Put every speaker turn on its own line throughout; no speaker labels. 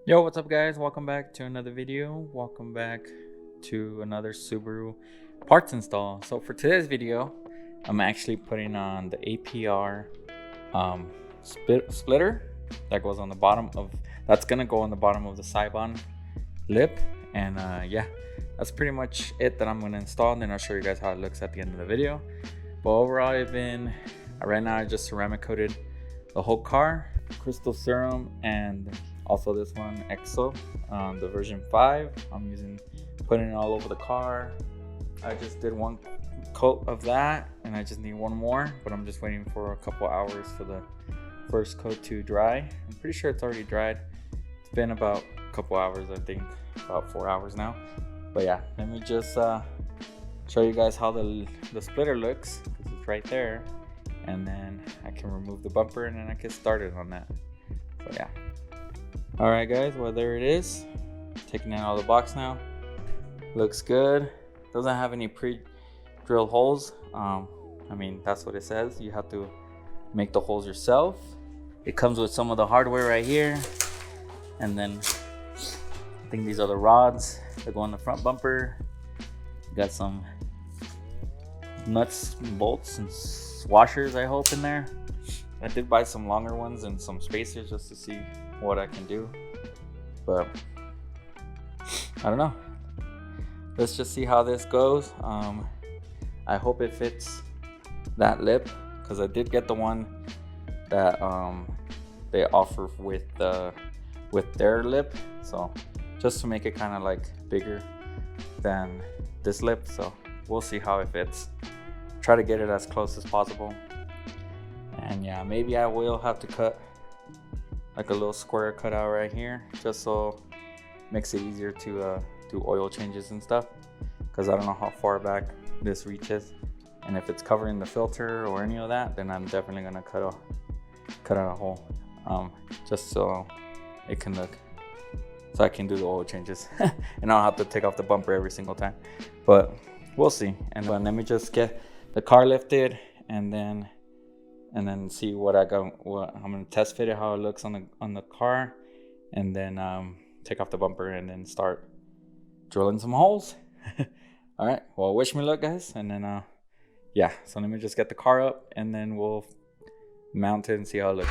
Yo, what's up guys? Welcome back to another video. Welcome back to another Subaru parts install. So for today's video, I'm actually putting on the APR splitter that goes on the bottom of, that's gonna go on the bottom of the Sibon lip. And yeah, that's pretty much it that I'm gonna install, and then I'll show you guys how it looks at the end of the video. But overall, right now I just ceramic coated the whole car, crystal serum, and also this one EXO, the version 5. I'm putting it all over the car. I just did one coat of that and I just need one more, but I'm just waiting for a couple hours for the first coat to dry. I'm pretty sure it's already dried. It's been about a couple hours, I think about 4 hours now. But yeah, let me just show you guys how the splitter looks, because it's right there, and then I can remove the bumper and then I get started on that. So yeah. All right guys, well there it is. Taking it out of the box now. Looks good. Doesn't have any pre-drilled holes. I mean, that's what it says. You have to make the holes yourself. It comes with some of the hardware right here. And then I think these are the rods that go on the front bumper. Got some nuts, bolts, and washers, I hope, in there. I did buy some longer ones and some spacers just to see what I can do, but I don't know. Let's just see how this goes. I hope it fits that lip, because I did get the one that they offer with their lip, so just to make it kind of like bigger than this lip. So we'll see how it fits. Try to get it as close as possible. And yeah, maybe I will have to cut like a little square cutout right here, just so it makes it easier to do oil changes and stuff, because I don't know how far back this reaches, and if it's covering the filter or any of that, then I'm definitely gonna cut out a hole, just so it can look, so I can do the oil changes and I don't have to take off the bumper every single time. But we'll see. And let me just get the car lifted and then see what I'm gonna test fit it, how it looks on the car, and then take off the bumper and then start drilling some holes. All right, well, wish me luck guys. And then yeah, so let me just get the car up and then we'll mount it and see how it looks.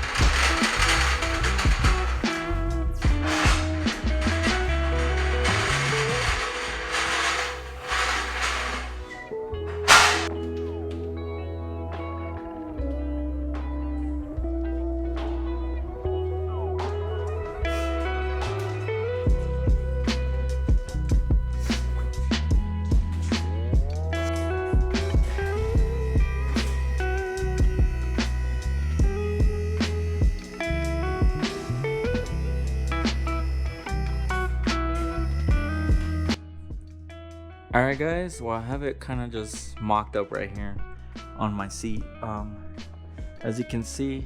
Alright guys, well I have it kind of just mocked up right here on my seat. As you can see,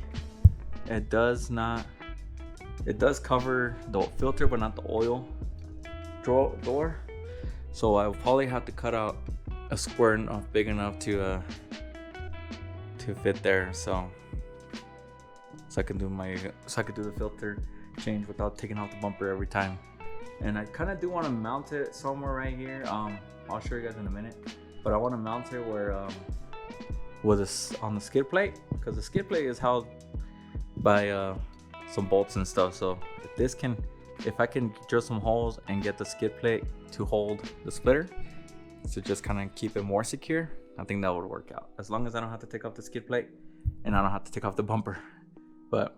it does cover the filter but not the oil door. So I'll probably have to cut out a square enough, big enough to fit there, so I can do the filter change without taking off the bumper every time. And I kind of do want to mount it somewhere right here. I'll show you guys in a minute, but I want to mount it where on the skid plate, because the skid plate is held by some bolts and stuff. So if I can drill some holes and get the skid plate to hold the splitter, to just kind of keep it more secure, I think that would work out, as long as I don't have to take off the skid plate and I don't have to take off the bumper. But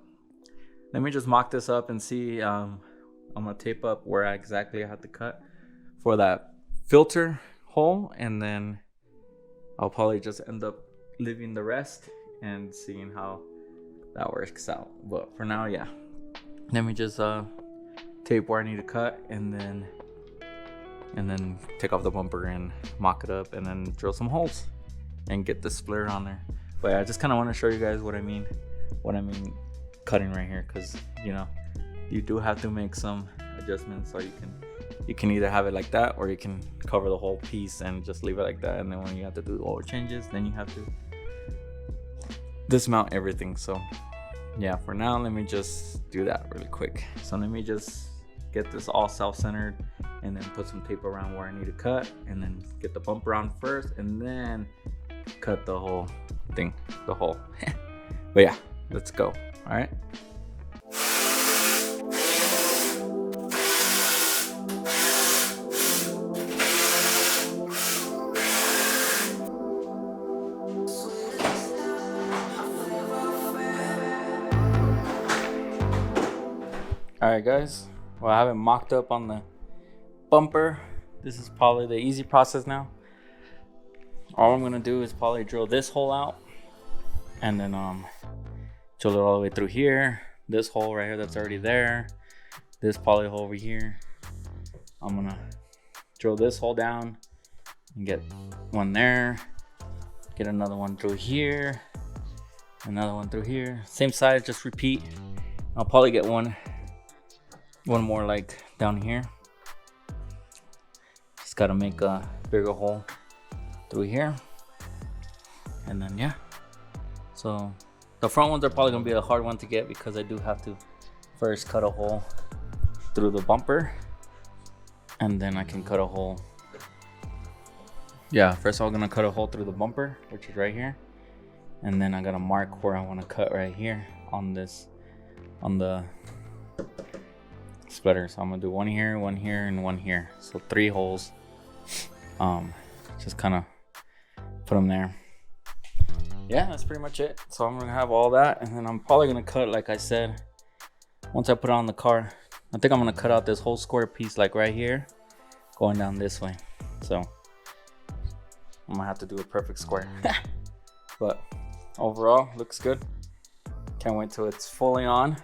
let me just mock this up and see. I'm gonna tape up where exactly I have to cut for that filter hole, and then I'll probably just end up leaving the rest and seeing how that works out. But for now, yeah, let me just tape where I need to cut, and then take off the bumper and mock it up, and then drill some holes and get the splitter on there. But yeah, I just kind of want to show you guys what I mean cutting right here, because you know, you do have to make some adjustments. So you can either have it like that, or you can cover the whole piece and just leave it like that, and then when you have to do oil changes, then you have to dismount everything. So yeah, for now let me just do that really quick. So let me just get this all self-centered, and then put some tape around where I need to cut, and then get the bumper on first, and then cut the whole thing, the hole. But yeah, let's go. All right. All right, guys. Well, I have it mocked up on the bumper. This is probably the easy process now. All I'm gonna do is probably drill this hole out, and then drill it all the way through here. This hole right here that's already there. This poly hole over here. I'm gonna drill this hole down and get one there. Get another one through here. Another one through here. Same size, just repeat. I'll probably get one more like down here. Just gotta make a bigger hole through here, and then yeah. So the front ones are probably gonna be a hard one to get because I do have to first cut a hole through the bumper, and then I can cut a hole. Yeah, first I'm gonna cut a hole through the bumper, which is right here, and then I gotta mark where I want to cut right here on this, on the splitter. So I'm gonna do one here, and one here. So 3 holes. Just kind of put them there. Yeah, that's pretty much it. So I'm gonna have all that, and then I'm probably gonna cut, like I said, once I put it on the car, I think I'm gonna cut out this whole square piece like right here, going down this way. So I'm gonna have to do a perfect square. But overall, looks good. Can't wait till it's fully on.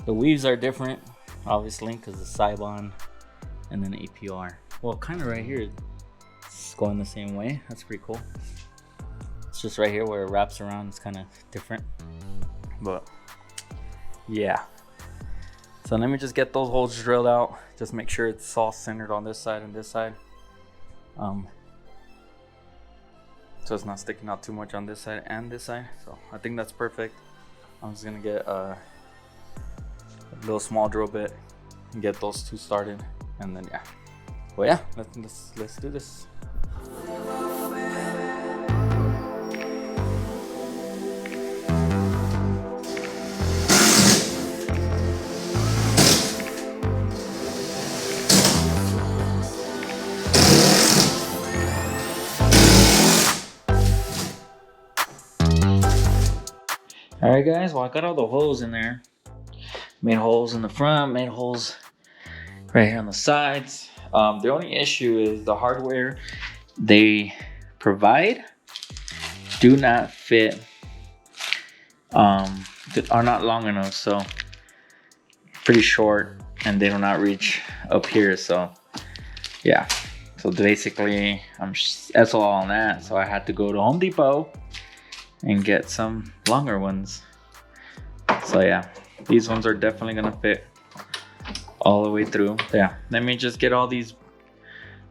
The weaves are different, obviously, because the Cybon and then APR. Well, kind of right here, it's going the same way. That's pretty cool. It's just right here where it wraps around, it's kind of different. But yeah. So let me just get those holes drilled out. Just make sure it's all centered on this side and this side. So it's not sticking out too much on this side and this side. So I think that's perfect. I'm just gonna get a little small drill bit and get those 2 started, and then yeah. Well, yeah, let's do this. All right, guys. Well, I got all the holes in there. Made holes in the front, made holes right here on the sides. The only issue is the hardware they provide do not fit, are not long enough, so pretty short, and they do not reach up here. So yeah, so basically I'm SOL on that. So I had to go to Home Depot and get some longer ones. So yeah, these ones are definitely gonna fit all the way through. Yeah, let me just get all these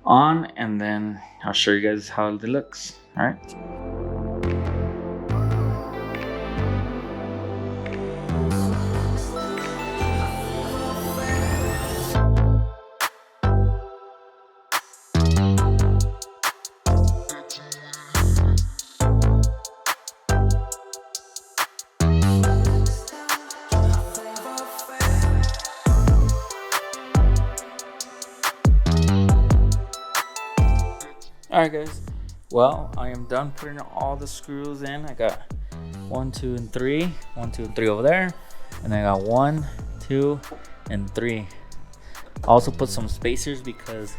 on, and then I'll show you guys how it looks. All right. Alright, guys, well, I am done putting all the screws in. I got 1, 2, and 3. 1, 2, and 3 over there, and then I got 1, 2, and 3. I also put some spacers because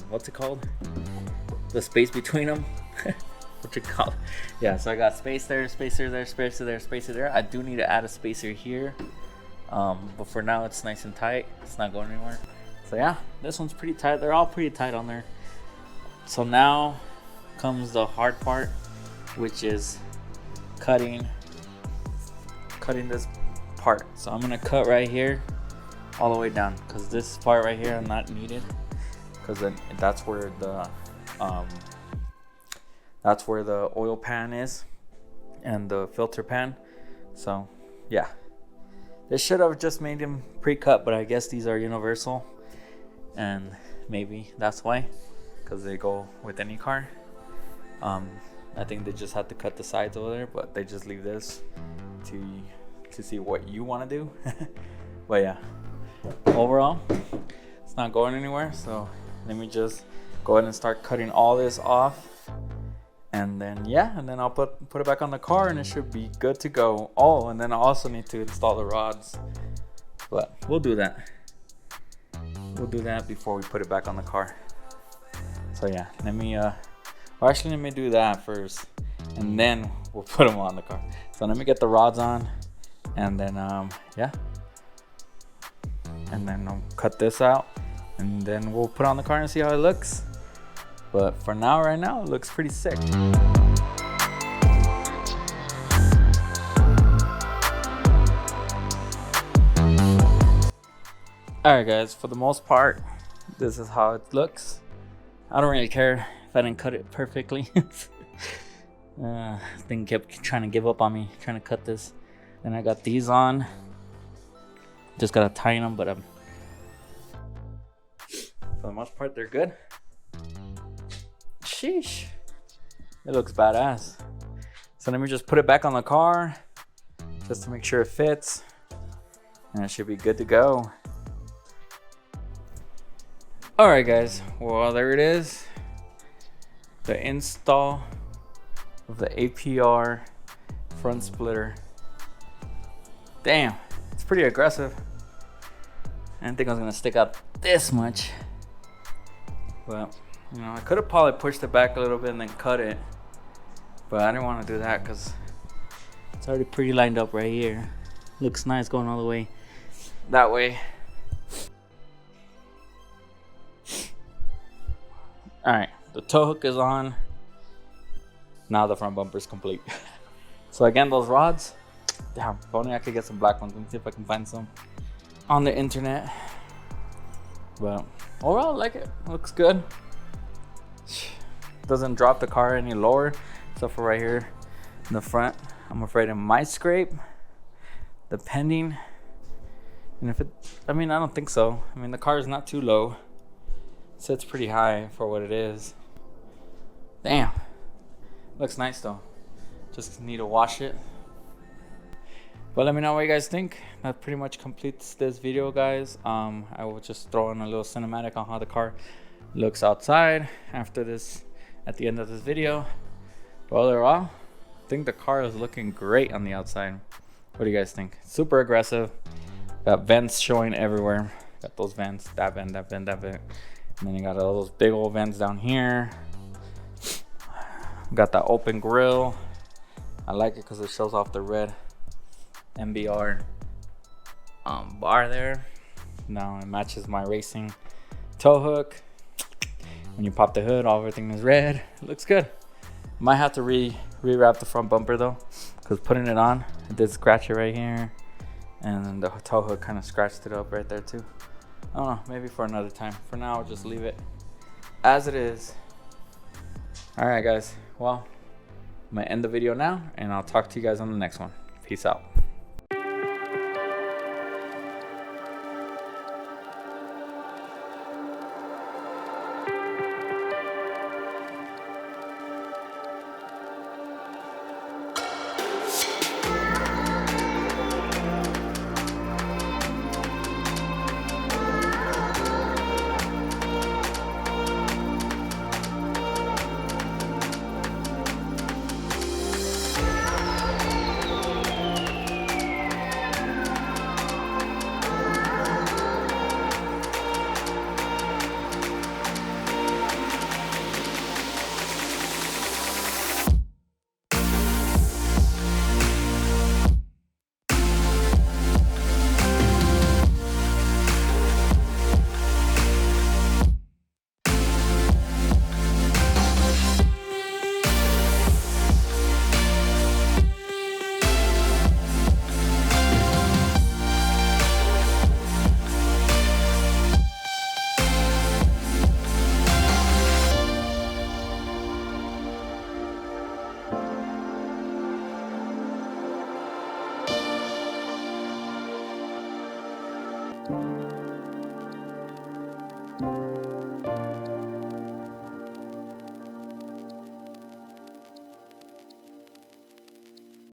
what's it called, the space between them. What you call it? Yeah, so I got space there, spacer there, spacer there, spacer there. I do need to add a spacer here, but for now it's nice and tight. It's not going anywhere. So yeah, this one's pretty tight. They're all pretty tight on there. So now comes the hard part, which is cutting this part. So I'm gonna cut right here all the way down, because this part right here I'm not needed, because then that's where the oil pan is, and the filter pan. So yeah, they should have just made them pre-cut, but I guess these are universal, and maybe that's why, because they go with any car. I think they just had to cut the sides over there, but they just leave this to see what you want to do. But yeah, overall it's not going anywhere, so let me just go ahead and start cutting all this off, and then I'll put it back on the car, and it should be good to go. Oh, and then I also need to install the rods, but we'll do that before we put it back on the car. So yeah, let me do that first, and then we'll put them on the car. So let me get the rods on, and then and then I'll cut this out, and then we'll put it on the car and see how it looks. But for now, right now, it looks pretty sick. Alright guys, for the most part, this is how it looks. I don't really care if I didn't cut it perfectly. Thing kept trying to give up on me, trying to cut this. Then I got these on. Just gotta tighten them, but for the most part, they're good. Sheesh, it looks badass. So let me just put it back on the car, just to make sure it fits, and it should be good to go. Alright guys, well there it is. The install of the APR front splitter. Damn, it's pretty aggressive. I didn't think I was gonna stick out this much. But, you know, I could have probably pushed it back a little bit and then cut it. But I didn't want to do that because it's already pretty lined up right here. Looks nice going all the way that way. Alright, the tow hook is on. Now the front bumper is complete. So again, those rods, damn, if only I could get some black ones. Let me see if I can find some on the internet. But overall, I like it. Looks good. Doesn't drop the car any lower, except for right here in the front. I'm afraid it might scrape, depending. And if it, I mean, I don't think so. I mean, the car is not too low. It sits pretty high for what it is. Damn. Looks nice though. Just need to wash it. But let me know what you guys think. That pretty much completes this video, guys. I will just throw in a little cinematic on how the car looks outside after this, at the end of this video. But overall, I think the car is looking great on the outside. What do you guys think? Super aggressive. Got vents showing everywhere. Got those vents, that vent, that vent, that vent. And then you got all those big old vents down here. Got that open grill. I like it because it shows off the red MBR bar there. Now it matches my racing tow hook. When you pop the hood, everything is red. It looks good. Might have to rewrap the front bumper though, because putting it on, it did scratch it right here, and then the tow hook kind of scratched it up right there too. I don't know, maybe for another time. For now, I'll just leave it as it is. All right, guys. Well, I'm gonna end the video now, and I'll talk to you guys on the next one. Peace out.